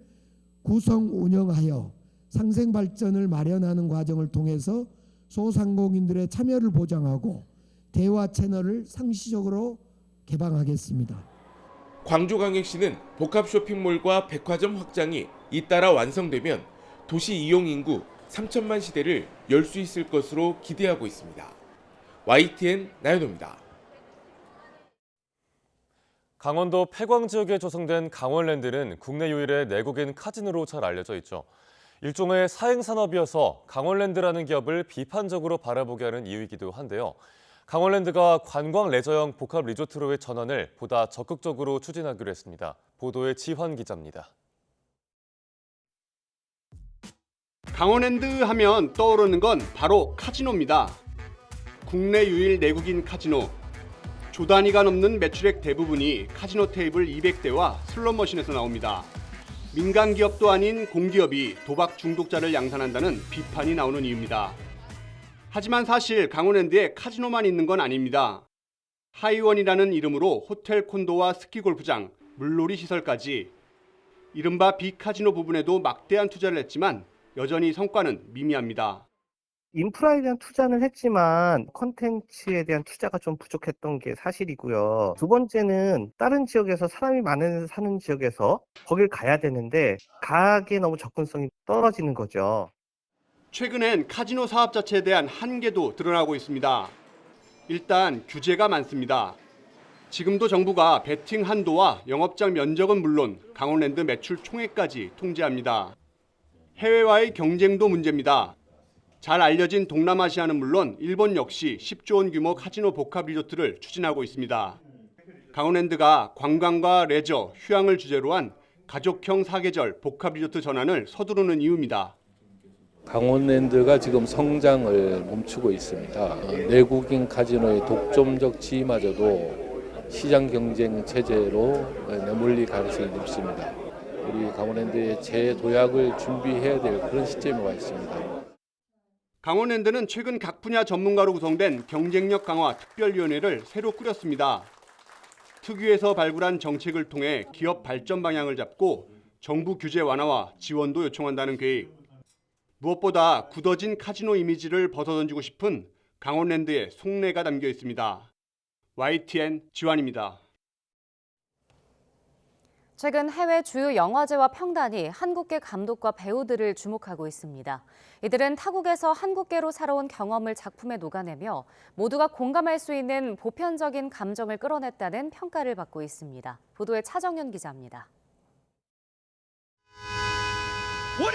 Speaker 12: 구성 운영하여 상생발전을 마련하는 과정을 통해서 소상공인들의 참여를 보장하고 대화 채널을 상시적으로 개방하겠습니다.
Speaker 1: 광주광역시는 복합 쇼핑몰과 백화점 확장이 잇따라 완성되면 도시 이용 인구 3천만 시대를 열 수 있을 것으로 기대하고 있습니다. YTN 나연호입니다.
Speaker 2: 강원도 폐광 지역에 조성된 강원랜드는 국내 유일의 내국인 카지노로 잘 알려져 있죠. 일종의 사행산업이어서 강원랜드라는 기업을 비판적으로 바라보게 하는 이유이기도 한데요. 강원랜드가 관광 레저형 복합 리조트로의 전환을 보다 적극적으로 추진하기로 했습니다. 보도에 지환 기자입니다.
Speaker 13: 강원랜드 하면 떠오르는 건 바로 카지노입니다. 국내 유일 내국인 카지노. 조 단위가 넘는 매출액 대부분이 카지노 테이블 200대와 슬롯머신에서 나옵니다. 민간 기업도 아닌 공기업이 도박 중독자를 양산한다는 비판이 나오는 이유입니다. 하지만 사실 강원랜드에 카지노만 있는 건 아닙니다. 하이원이라는 이름으로 호텔 콘도와 스키 골프장, 물놀이 시설까지 이른바 비카지노 부분에도 막대한 투자를 했지만 여전히 성과는 미미합니다.
Speaker 14: 인프라에 대한 투자는 했지만 콘텐츠에 대한 투자가 좀 부족했던 게 사실이고요. 두 번째는 다른 지역에서 사람이 많은 사는 지역에서 거길 가야 되는데 가격에 너무 접근성이 떨어지는 거죠.
Speaker 13: 최근엔 카지노 사업 자체에 대한 한계도 드러나고 있습니다. 일단 규제가 많습니다. 지금도 정부가 베팅 한도와 영업장 면적은 물론 강원랜드 매출 총액까지 통제합니다. 해외와의 경쟁도 문제입니다. 잘 알려진 동남아시아는 물론 일본 역시 10조 원 규모 카지노 복합 리조트를 추진하고 있습니다. 강원랜드가 관광과 레저, 휴양을 주제로 한 가족형 사계절 복합 리조트 전환을 서두르는 이유입니다.
Speaker 15: 강원랜드가 지금 성장을 멈추고 있습니다. 내국인 카지노의 독점적 지위마저도 시장 경쟁 체제로 내몰릴 가능성이 높습니다. 우리 강원랜드의 재도약을 준비해야 될 그런 시점에 와 있습니다.
Speaker 13: 강원랜드는 최근 각 분야 전문가로 구성된 경쟁력 강화 특별위원회를 새로 꾸렸습니다. 특위에서 발굴한 정책을 통해 기업 발전 방향을 잡고 정부 규제 완화와 지원도 요청한다는 계획. 무엇보다 굳어진 카지노 이미지를 벗어던지고 싶은 강원랜드의 속내가 담겨 있습니다. YTN 지환입니다.
Speaker 16: 최근 해외 주요 영화제와 평단이 한국계 감독과 배우들을 주목하고 있습니다. 이들은 타국에서 한국계로 살아온 경험을 작품에 녹아내며 모두가 공감할 수 있는 보편적인 감정을 끌어냈다는 평가를 받고 있습니다. 보도에 차정현 기자입니다.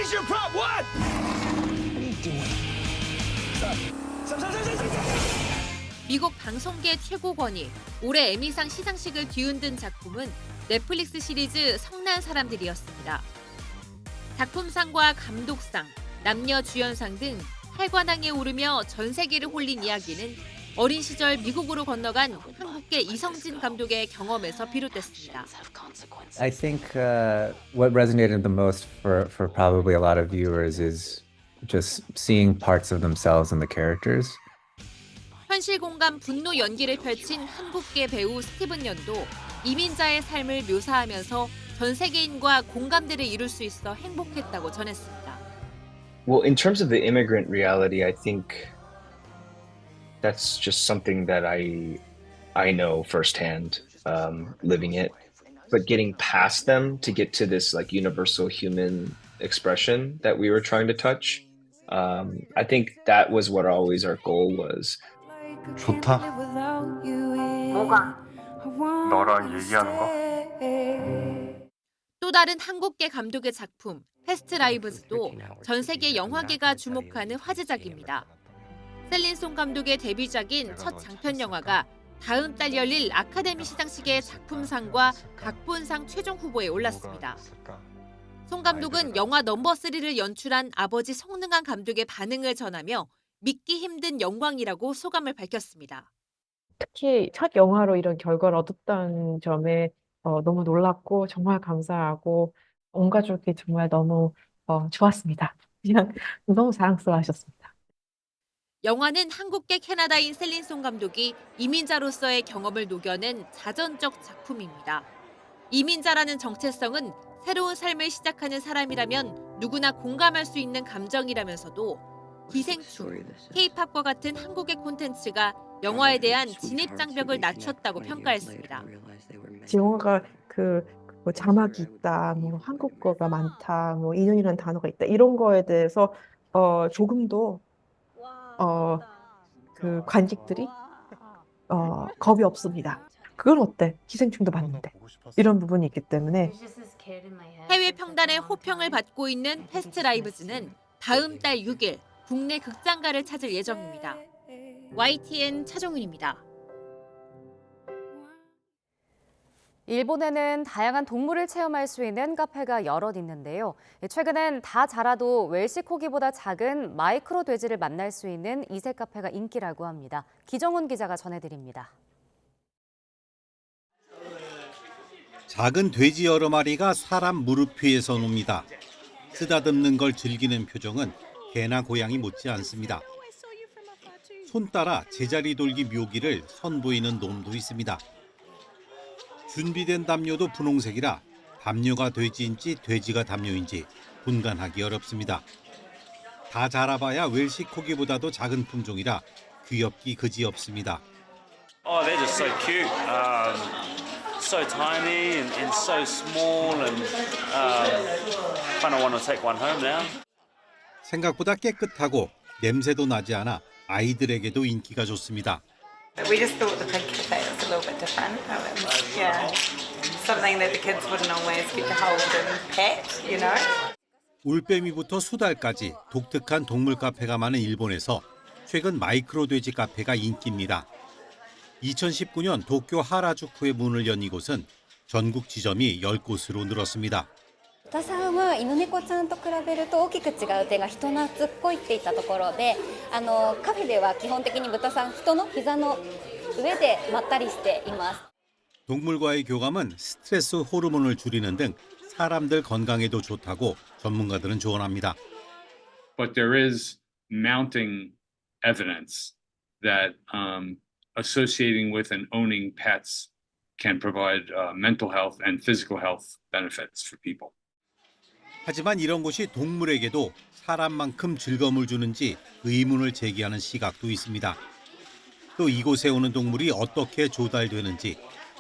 Speaker 11: Raise your prop. What? What are you doing?
Speaker 21: 미국 방송계 최고권이 올해 에미상 시상식을 뒤흔든 작품은 넷플릭스 시리즈 성난 사람들이었습니다. 작품상과 감독상, 남녀 주연상 등 8관왕에 오르며 전 세계를 홀린 이야기는 어린 시절 미국으로 건너간 한국계 이성진 감독의 경험에서 비롯됐습니다.
Speaker 17: I think what resonated the most for probably a lot of viewers is just seeing parts of themselves in the characters.
Speaker 21: 현실 공감 분노 연기를 펼친 한국계 배우 스티븐 연도 이민자의 삶을 묘사하면서 전 세계인과 공감대를 이룰 수 있어 행복했다고 전했습니다.
Speaker 18: Well, in terms of the immigrant reality, I think that's just something that I know firsthand, living it. But getting past them to get to this like universal human expression that we were trying to touch, I think that was what always our goal was.
Speaker 19: 좋다.
Speaker 21: 뭐가?
Speaker 19: 너랑 얘기하는 거?
Speaker 21: 또 다른 한국계 감독의 작품 패스트 라이브즈도 전 세계 영화계가 주목하는 화제작입니다. 셀린송 감독의 데뷔작인 첫 장편 영화가 다음 달 열릴 아카데미 시상식의 작품상과 각본상 최종 후보에 올랐습니다. 송 감독은 영화 넘버3를 연출한 아버지 송능한 감독의 반응을 전하며 믿기 힘든 영광이라고 소감을 밝혔습니다.
Speaker 20: 특히 첫 영화로 이런 결과를 얻었다는 점에 너무 놀랐고 정말 감사하고 온 가족이 정말 너무 좋았습니다. 그냥 너무 자랑스러워하셨습니다.
Speaker 21: 영화는 한국계 캐나다인 셀린송 감독이 이민자로서의 경험을 녹여낸 자전적 작품입니다. 이민자라는 정체성은 새로운 삶을 시작하는 사람이라면 누구나 공감할 수 있는 감정이라면서도 기생충, K-팝과 같은 한국의 콘텐츠가 영화에 대한 진입장벽을 낮췄다고 평가했습니다.
Speaker 20: 영화가 뭐 자막이 있다, 뭐 한국어가 많다, 뭐 인연이라는 단어가 있다 이런 거에 대해서 조금도 그 관객들이 겁이 없습니다. 그건 어때? 기생충도 봤는데 이런 부분이 있기 때문에
Speaker 21: 해외 평단의 호평을 받고 있는 패스트 라이브즈는 다음 달 6일 국내 극장가를 찾을 예정입니다. YTN 차종윤입니다.
Speaker 16: 일본에는 다양한 동물을 체험할 수 있는 카페가 여럿 있는데요. 최근엔 다 자라도 웰시코기보다 작은 마이크로 돼지를 만날 수 있는 이색 카페가 인기라고 합니다. 기정훈 기자가 전해드립니다.
Speaker 22: 작은 돼지 여러 마리가 사람 무릎 위에서 놉니다. 쓰다듬는 걸 즐기는 표정은 개나 고양이 못지 않습니다. 손 따라 제자리 돌기 묘기를 선보이는 놈도 있습니다. 준비된 담요도 분홍색이라 담요가 돼지인지 돼지가 담요인지 분간하기 어렵습니다. 다 자라봐야 웰시코기보다도 작은 품종이라 귀엽기 그지없습니다.
Speaker 23: Oh, they're just so cute. So tiny and so small and kind of want to take one home now.
Speaker 22: 생각보다 깨끗하고 냄새도 나지 않아 아이들에게도 인기가 좋습니다.
Speaker 24: We just thought the pig cafe was a little bit different. Yeah, something that the kids wouldn't always get to hold and pet, you know.
Speaker 22: 올빼미부터 수달까지 독특한 동물 카페가 많은 일본에서 최근 마이크로 돼지 카페가 인기입니다. 2019년 도쿄 하라주쿠에 문을 연 이곳은 전국 지점이 10곳으로 늘었습니다.
Speaker 25: 豚さんは犬猫ちゃんと比べると大きく違う点が人懐っこいっていったところで、カフェでは基本的に豚さん人の膝の上でまったりしています。
Speaker 22: 동물과의 교감은 스트레스 호르몬을 줄이는 등 사람들 건강에도 좋다고 전문가들은 조언합니다.
Speaker 30: But there is mounting evidence that associating with and owning pets can provide mental health and physical health benefits for people.
Speaker 22: 하지만 이런 곳이 동물에게도 사람만큼 즐거움을 주는지 의문을 제기하는 시각도 있습니다. 또 이곳에 오는 동물이 어떻게 조달되는지,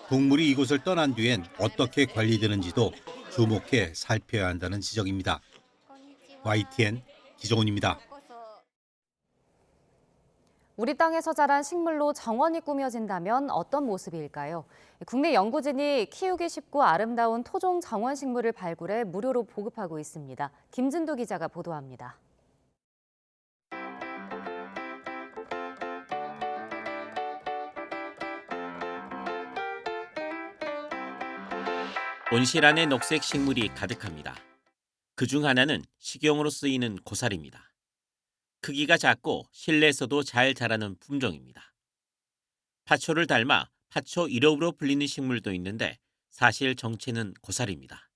Speaker 22: 동물이 이곳을 떠난 뒤엔 어떻게 관리되는지도 주목해 살펴야 한다는 지적입니다. YTN 기정훈입니다.
Speaker 16: 우리 땅에서 자란 식물로 정원이 꾸며진다면 어떤 모습일까요? 국내 연구진이 키우기 쉽고 아름다운 토종 정원 식물을 발굴해 무료로 보급하고 있습니다. 김진도 기자가 보도합니다.
Speaker 3: 온실 안에 녹색 식물이 가득합니다. 그중 하나는 식용으로 쓰이는 고사리입니다. 크기가 작고 실내에서도 잘 자라는 품종입니다. 파초를 닮아 파초 1호로 불리는 식물도 있는데 사실 정체는 고사리입니다.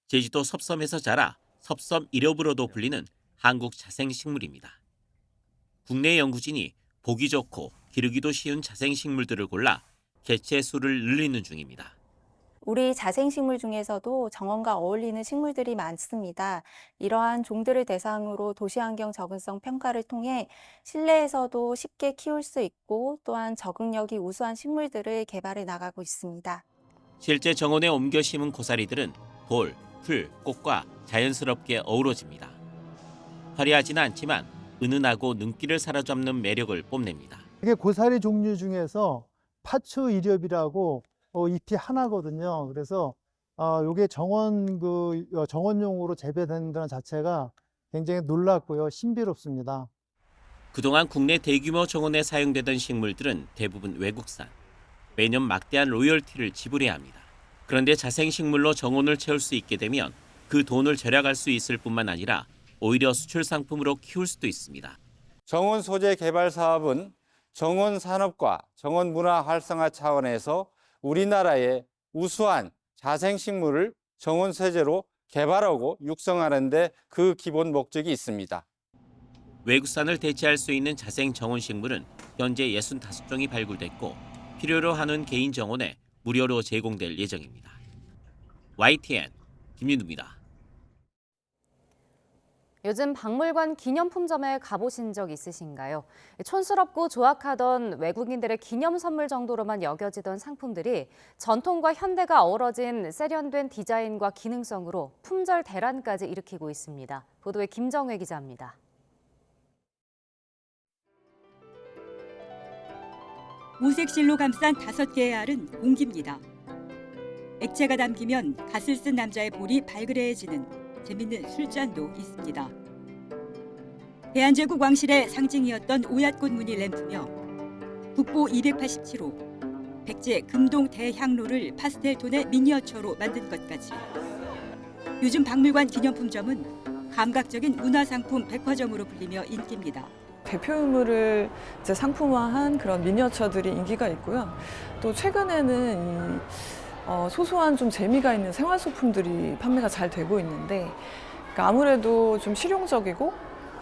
Speaker 3: 제주도 섭섬에서 자라 섭섬 1호로도 불리는 한국 자생식물입니다. 국내 연구진이 보기 좋고 기르기도 쉬운 자생식물들을 골라 개체 수를 늘리는 중입니다.
Speaker 4: 우리 자생식물 중에서도 정원과 어울리는 식물들이 많습니다. 이러한 종들을 대상으로 도시환경 적응성 평가를 통해 실내에서도 쉽게 키울 수 있고 또한 적응력이 우수한 식물들을 개발해 나가고 있습니다.
Speaker 3: 실제 정원에 옮겨 심은 고사리들은 돌, 풀, 꽃과 자연스럽게 어우러집니다. 화려하지는 않지만 은은하고 눈길을 사로잡는 매력을 뽐냅니다.
Speaker 5: 이게 고사리 종류 중에서 파초 일엽이라고 잎이 하나거든요. 그래서 이게 정원용으로 재배된다는 자체가 굉장히 놀랍고요, 신비롭습니다.
Speaker 3: 그동안 국내 대규모 정원에 사용되던 식물들은 대부분 외국산. 매년 막대한 로열티를 지불해야 합니다. 그런데 자생식물로 정원을 채울 수 있게 되면 그 돈을 절약할 수 있을 뿐만 아니라 오히려 수출 상품으로 키울 수도 있습니다.
Speaker 6: 정원 소재 개발 사업은 정원 산업과 정원 문화 활성화 차원에서 우리나라의 우수한 자생식물을 정원 소재로 개발하고 육성하는 데 그 기본 목적이 있습니다.
Speaker 3: 외국산을 대체할 수 있는 자생 정원 식물은 현재 65종이 발굴됐고 필요로 하는 개인 정원에 무료로 제공될 예정입니다. YTN 김윤두입니다.
Speaker 16: 요즘 박물관 기념품점에 가보신 적 있으신가요? 촌스럽고 조악하던 외국인들의 기념 선물 정도로만 여겨지던 상품들이 전통과 현대가 어우러진 세련된 디자인과 기능성으로 품절 대란까지 일으키고 있습니다. 보도에 김정회 기자입니다.
Speaker 8: 무색실로 감싼 5개의 알은 공기입니다. 액체가 담기면 갓을 쓴 남자의 볼이 발그레해지는 재밌는 술잔도 있습니다. 대한제국 왕실의 상징이었던 오얏꽃 무늬 램프며 국보 287호, 백제 금동 대향로를 파스텔 톤의 미니어처로 만든 것까지. 요즘 박물관 기념품점은 감각적인 문화상품 백화점으로 불리며 인기입니다.
Speaker 9: 대표유물을 이제 상품화한 그런 미니어처들이 인기가 있고요. 또 최근에는 소소한 좀 재미가 있는 생활소품들이 판매가 잘 되고 있는데, 그러니까 아무래도 좀 실용적이고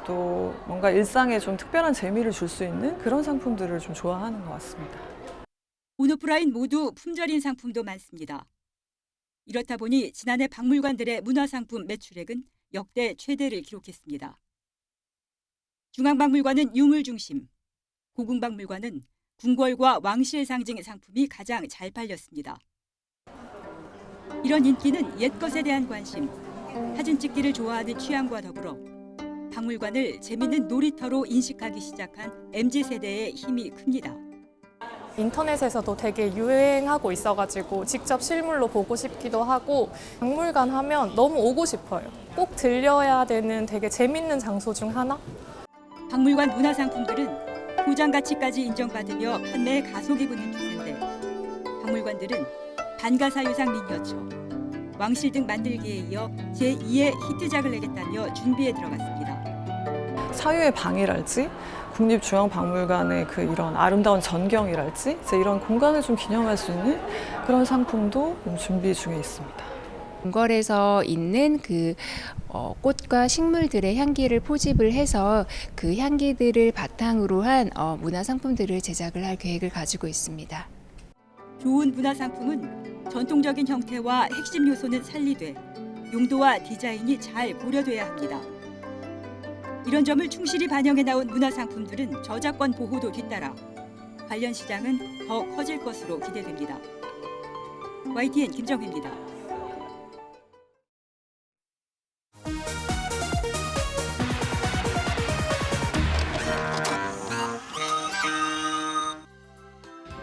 Speaker 9: 또 뭔가 일상에 좀 특별한 재미를 줄 수 있는 그런 상품들을 좀 좋아하는 것 같습니다.
Speaker 8: 온오프라인 모두 품절인 상품도 많습니다. 이렇다 보니 지난해 박물관들의 문화상품 매출액은 역대 최대를 기록했습니다. 중앙박물관은 유물 중심, 고궁박물관은 궁궐과 왕실 상징 상품이 가장 잘 팔렸습니다. 이런 인기는 옛것에 대한 관심, 사진 찍기를 좋아하는 취향과 더불어 박물관을 재밌는 놀이터로 인식하기 시작한 MZ세대의 힘이 큽니다.
Speaker 26: 인터넷에서도 되게 유행하고 있어가지고 직접 실물로 보고 싶기도 하고, 박물관 하면 너무 오고 싶어요. 꼭 들려야 되는 되게 재밌는 장소 중 하나?
Speaker 8: 박물관 문화상품들은 보장 가치까지 인정받으며 판매에 가속이 붙는 추세인데, 박물관들은 반가사유상 미니어처, 왕실 등 만들기에 이어 제2의 히트작을 내겠다며 준비에 들어갔습니다.
Speaker 9: 사유의 방이랄지, 국립중앙박물관의 그 이런 아름다운 전경이랄지, 이제 이런 공간을 좀 기념할 수 있는 그런 상품도 준비 중에 있습니다.
Speaker 27: 궁궐에서 있는 그 꽃과 식물들의 향기를 포집을 해서 그 향기들을 바탕으로 한 문화 상품들을 제작을 할 계획을 가지고 있습니다.
Speaker 8: 좋은 문화상품은 전통적인 형태와 핵심 요소는 살리되 용도와 디자인이 잘 고려돼야 합니다. 이런 점을 충실히 반영해 나온 문화상품들은 저작권 보호도 뒤따라 관련 시장은 더 커질 것으로 기대됩니다. YTN 김정혜입니다.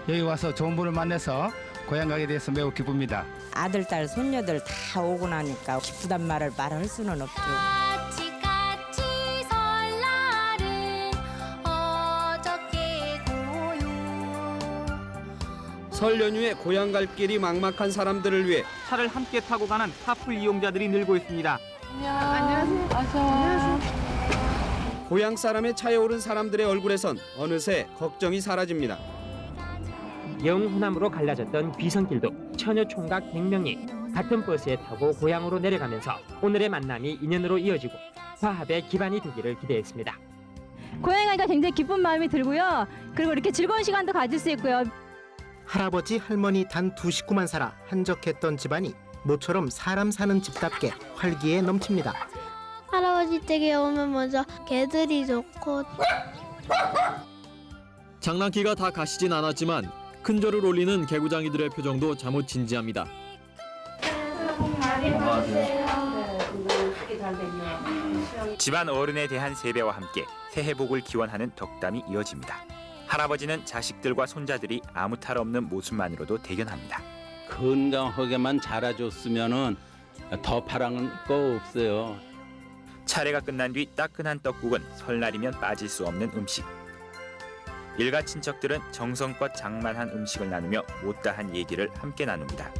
Speaker 1: 여기 와서 좋은 분을 만나서 고향 가게 돼서 매우 기쁩니다.
Speaker 2: 아들, 딸, 손녀들 다 오고 나니까 기쁘단 말을 말할 수는 없죠.
Speaker 7: 설 연휴에 고향 갈 길이 막막한 사람들을 위해
Speaker 10: 차를 함께 타고 가는 카풀 이용자들이 늘고 있습니다.
Speaker 7: 안녕하세요. 안녕하세요. 고향 사람의 차에 오른 사람들의 얼굴에선 어느새 걱정이 사라집니다.
Speaker 10: 영호남으로 갈라졌던 귀성길도 처녀 총각 100명이 같은 버스에 타고 고향으로 내려가면서 오늘의 만남이 인연으로 이어지고 화합의 기반이 되기를 기대했습니다.
Speaker 12: 고향에 가니까 굉장히 기쁜 마음이 들고요. 그리고 이렇게 즐거운 시간도 가질 수 있고요.
Speaker 13: 할아버지 할머니 단 두 식구만 살아 한적했던 집안이 모처럼 사람 사는 집답게 활기에 넘칩니다.
Speaker 14: 할아버지 댁에 오면 먼저 개들이 좋고
Speaker 15: 장난기가 다 가시진 않았지만 큰절을 올리는 개구장이들의 표정도 잠옷 진지합니다.
Speaker 28: 집안 어른에 대한 세배와 함께 새해 복을 기원하는 덕담이 이어집니다. 할아버지는 자식들과 손자들이 아무 탈 없는 모습만으로도 대견합니다.
Speaker 29: 건강하게만 자라줬으면은 더 바라는 거 없어요.
Speaker 28: 차례가 끝난 뒤 따끈한 떡국은 설날이면 빠질 수 없는 음식. 일가 친척들은 정성껏 장만한 음식을 나누며 못다한 얘기를 함께 나눕니다.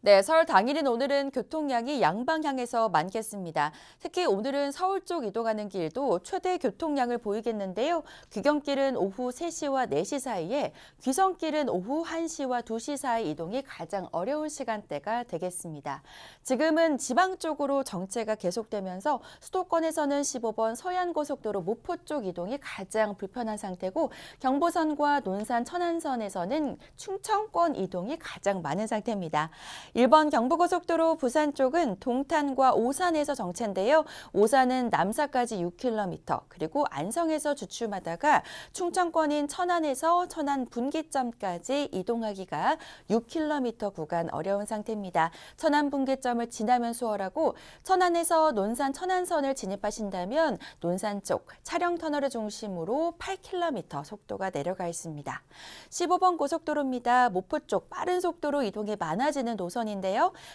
Speaker 31: 네, 설 당일인 오늘은 교통량이 양방향에서 많겠습니다. 특히 오늘은 서울 쪽 이동하는 길도 최대 교통량을 보이겠는데요. 귀경길은 오후 3시와 4시 사이에, 귀성길은 오후 1시와 2시 사이 이동이 가장 어려운 시간대가 되겠습니다. 지금은 지방 쪽으로 정체가 계속되면서 수도권에서는 15번 서해안고속도로 목포 쪽 이동이 가장 불편한 상태고, 경부선과 논산 천안선에서는 충청권 이동이 가장 많은 상태입니다. 1번 경부고속도로 부산 쪽은 동탄과 오산에서 정체인데요. 오산은 남사까지 6km, 그리고 안성에서 주춤하다가 충청권인 천안에서 천안 분기점까지 이동하기가 6km 구간 어려운 상태입니다. 천안 분기점을 지나면 수월하고, 천안에서 논산 천안선을 진입하신다면 논산 쪽 차량 터널을 중심으로 8km 속도가 내려가 있습니다. 15번 고속도로입니다. 목포 쪽 빠른 속도로 이동이 많아지는 노선인데요.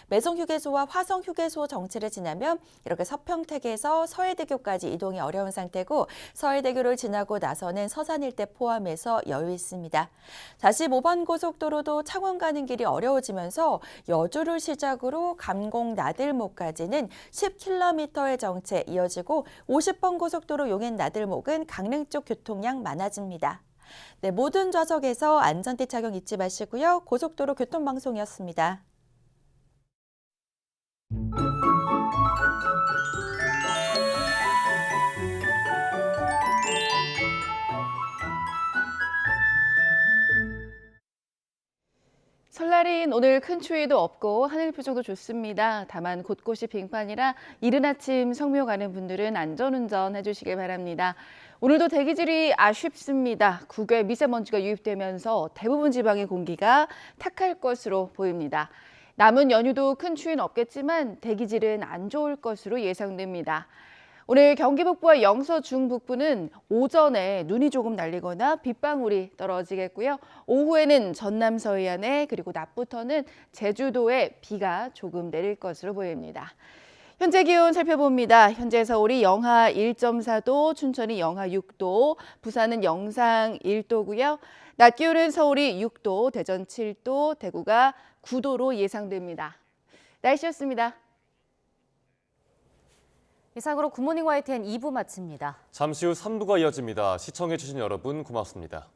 Speaker 31: 매송휴게소와 화성휴게소 정체를 지나면 이렇게 서평택에서 서해대교까지 이동이 어려운 상태고, 서해대교를 지나고 나서는 서산 일대 포함해서 여유 있습니다. 45번 고속도로도 창원 가는 길이 어려워지면서 여주를 시작으로 감곡 나들목까지는 10km의 정체 이어지고, 50번 고속도로 용인 나들목은 강릉 쪽 교통량 많아집니다. 네, 모든 좌석에서 안전띠 착용 잊지 마시고요. 고속도로 교통방송이었습니다.
Speaker 32: 설날인 오늘 큰 추위도 없고 하늘 표정도 좋습니다. 다만 곳곳이 빙판이라 이른 아침 성묘 가는 분들은 안전운전 해주시길 바랍니다. 오늘도 대기질이 아쉽습니다. 국외 미세먼지가 유입되면서 대부분 지방의 공기가 탁할 것으로 보입니다. 남은 연휴도 큰 추위는 없겠지만 대기질은 안 좋을 것으로 예상됩니다. 오늘 경기 북부와 영서 중북부는 오전에 눈이 조금 날리거나 빗방울이 떨어지겠고요. 오후에는 전남 서해안에, 그리고 낮부터는 제주도에 비가 조금 내릴 것으로 보입니다. 현재 기온 살펴봅니다. 현재 서울이 영하 1.4도, 춘천이 영하 6도, 부산은 영상 1도고요. 낮 기온은 서울이 6도, 대전 7도, 대구가 9도로 예상됩니다. 날씨였습니다.
Speaker 16: 이상으로 굿모닝 YTN 2부 마칩니다.
Speaker 33: 잠시 후 3부가 이어집니다. 시청해주신 여러분 고맙습니다.